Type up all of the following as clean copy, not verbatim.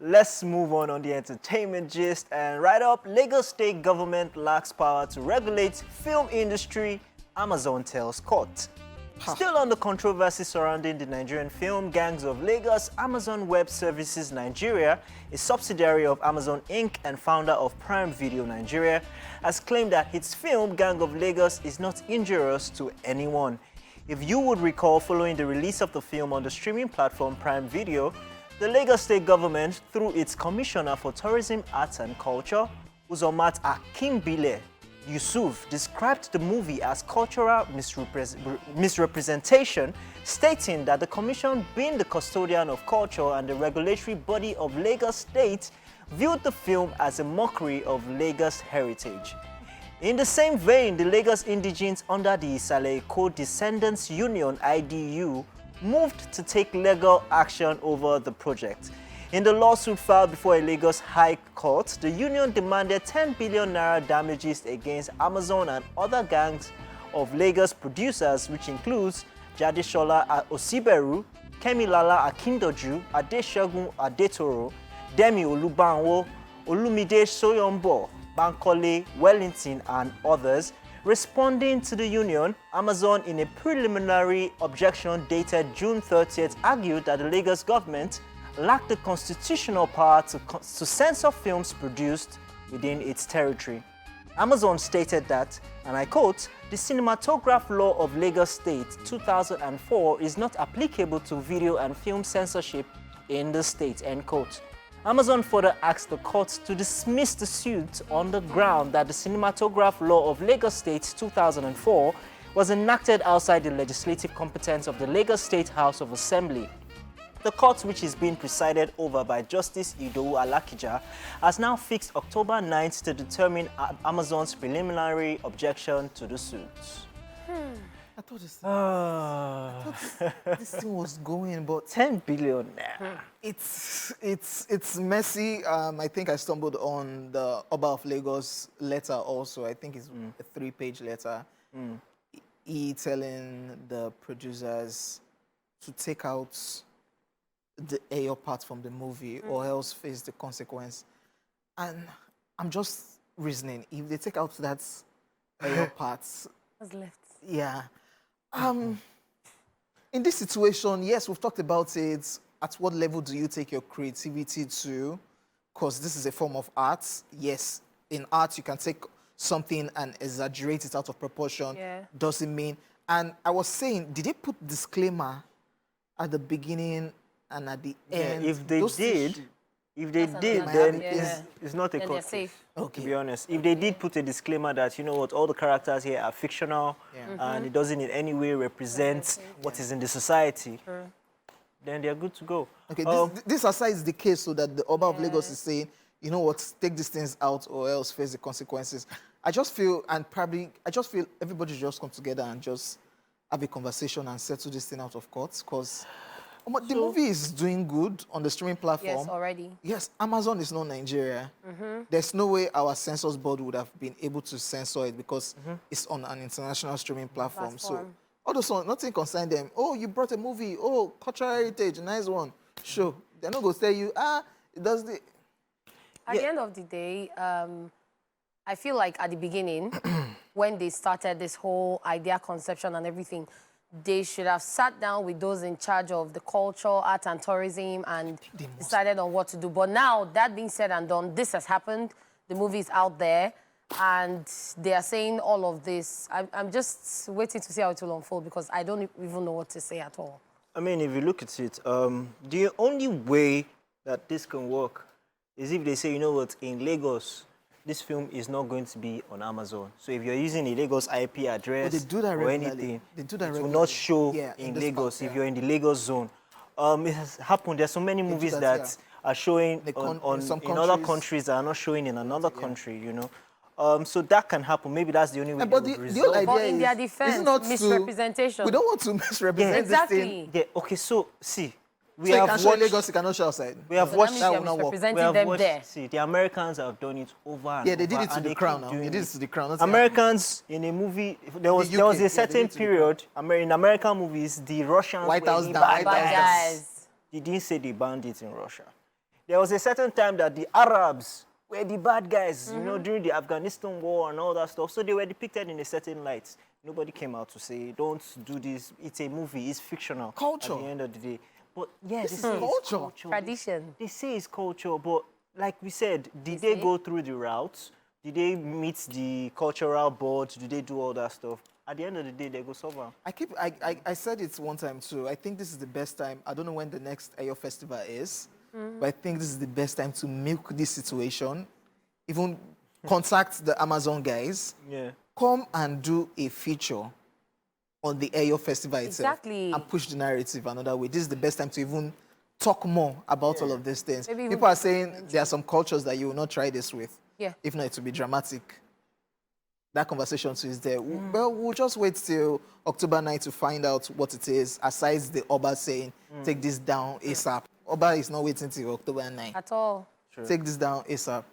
Let's move on the entertainment gist. And right up, Lagos state government lacks power to regulate film industry, Amazon tells court. Still on the controversy surrounding the Nigerian film Gangs of Lagos, Amazon Web Services Nigeria, a subsidiary of Amazon Inc. and founder of Prime Video Nigeria, has claimed that its film Gang of Lagos is not injurious to anyone. If you would recall, following the release of the film on the streaming platform Prime Video, the Lagos state government, through its Commissioner for Tourism, Arts and Culture, Uzamat Akinbile-Yussuf, described the movie as cultural misrepresentation, stating that the commission, being the custodian of culture and the regulatory body of Lagos State, viewed the film as a mockery of Lagos heritage. In the same vein, the Lagos indigenes under the Isale Eko Descendants Union (IDU) moved to take legal action over the project. In the lawsuit filed before a Lagos High Court, the union demanded 10 billion naira damages against Amazon and other gangs of Lagos producers, which includes Jadeshola Osiberu, Kemilala Akindoju, Adeshogun Adetoro, Demi Olubanwo, Olumide Soyombo, Bankole Wellington, and others. Responding to the union, Amazon, in a preliminary objection dated June 30th, argued that the Lagos government lacked the constitutional power to censor films produced within its territory. Amazon stated that, and I quote, "The cinematograph law of Lagos State 2004 is not applicable to video and film censorship in the state," end quote. Amazon further asked the court to dismiss the suit on the ground that the cinematograph law of Lagos State 2004 was enacted outside the legislative competence of the Lagos State House of Assembly. The court, which is being presided over by Justice Idowu Alakija, has now fixed October 9th to determine Amazon's preliminary objection to the suit. I thought this thing was going, but 10 billion now. It's messy. I think I stumbled on the Oba of Lagos letter also. I think it's a 3-page letter. He telling the producers to take out the AO part from the movie or else face the consequence. And I'm just reasoning, if they take out that AO part, what's left? Yeah. In this situation, yes, we've talked about it. At what level do you take your creativity to? Because this is a form of art. Yes, in art, you can take something and exaggerate it out of proportion. Yeah. Doesn't mean. And I was saying, did they put disclaimer at the beginning and at the end? If they did, then it's not a court case, to be honest. If they did put a disclaimer that, you know what, all the characters here are fictional and it doesn't in any way represent what is in the society, then they're good to go. Okay, this aside is the case so that the Oba of Lagos is saying, you know what, take these things out or else face the consequences. I just feel, everybody should just come together and just have a conversation and settle this thing out of court, because the movie is doing good on the streaming platform. Yes, already. Yes, Amazon is not Nigeria. There's no way our censors board would have been able to censor it because it's on an international streaming platform. So, although nothing concerns them. Oh, you brought a movie. Oh, cultural heritage, nice one. Sure. They're not going to tell you, it does the... At the end of the day, I feel like at the beginning, when they started this whole idea conception and everything, they should have sat down with those in charge of the culture, art and tourism and decided on what to do. But now, that being said and done, this has happened. The movie is out there and they are saying all of this. I'm just waiting to see how it will unfold because I don't even know what to say at all. I mean, if you look at it, the only way that this can work is if they say, you know what, in Lagos, this film is not going to be on Amazon. So if you're using a Lagos IP address or anything, it will not show in Lagos if you're in the Lagos zone. It has happened. There's so many movies that are showing in other countries that are not showing in another country, you know. So that can happen. Maybe that's the only way. But the whole idea but in their defense, misrepresentation. We don't want to misrepresent this thing. Yeah, okay, so see. We have watched Lagos, you cannot show outside. We have watched that will not work. See, the Americans have done it over and they did it to over, the Crown now. They did it to the Crown. Americans in a movie, there was a certain period in American movies, the Russians White House were down, White House. They didn't say they banned it in Russia. there was a certain time that the Arabs were the bad guys, you know, during the Afghanistan war and all that stuff. So they were depicted in a certain light. Nobody came out to say, don't do this. It's a movie. It's fictional. Culture. At the end of the day. But yeah, This they is say it's culture. culture. Tradition. They say it's culture, but like we said, did they go through the routes? Did they meet the cultural board? Did they do all that stuff? At the end of the day, they go solve it. I said it one time too. I think this is the best time. I don't know when the next Ayo festival is, but I think this is the best time to milk this situation. Even contact the Amazon guys. Yeah. Come and do a feature on the Ayo festival itself. Exactly. And push the narrative another way. This is the best time to even talk more about all of these things. Maybe People are saying there are some cultures that you will not try this with. Yeah. If not, it will be dramatic. That conversation too is there. Well, we'll just wait till October 9 to find out what it is, aside the Oba saying, take this down ASAP. Oba is not waiting till October 9. At all. Sure. Take this down ASAP.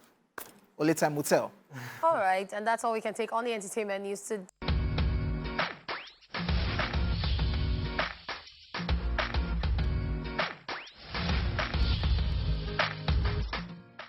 Only time will tell. All right, and that's all we can take on the entertainment news today.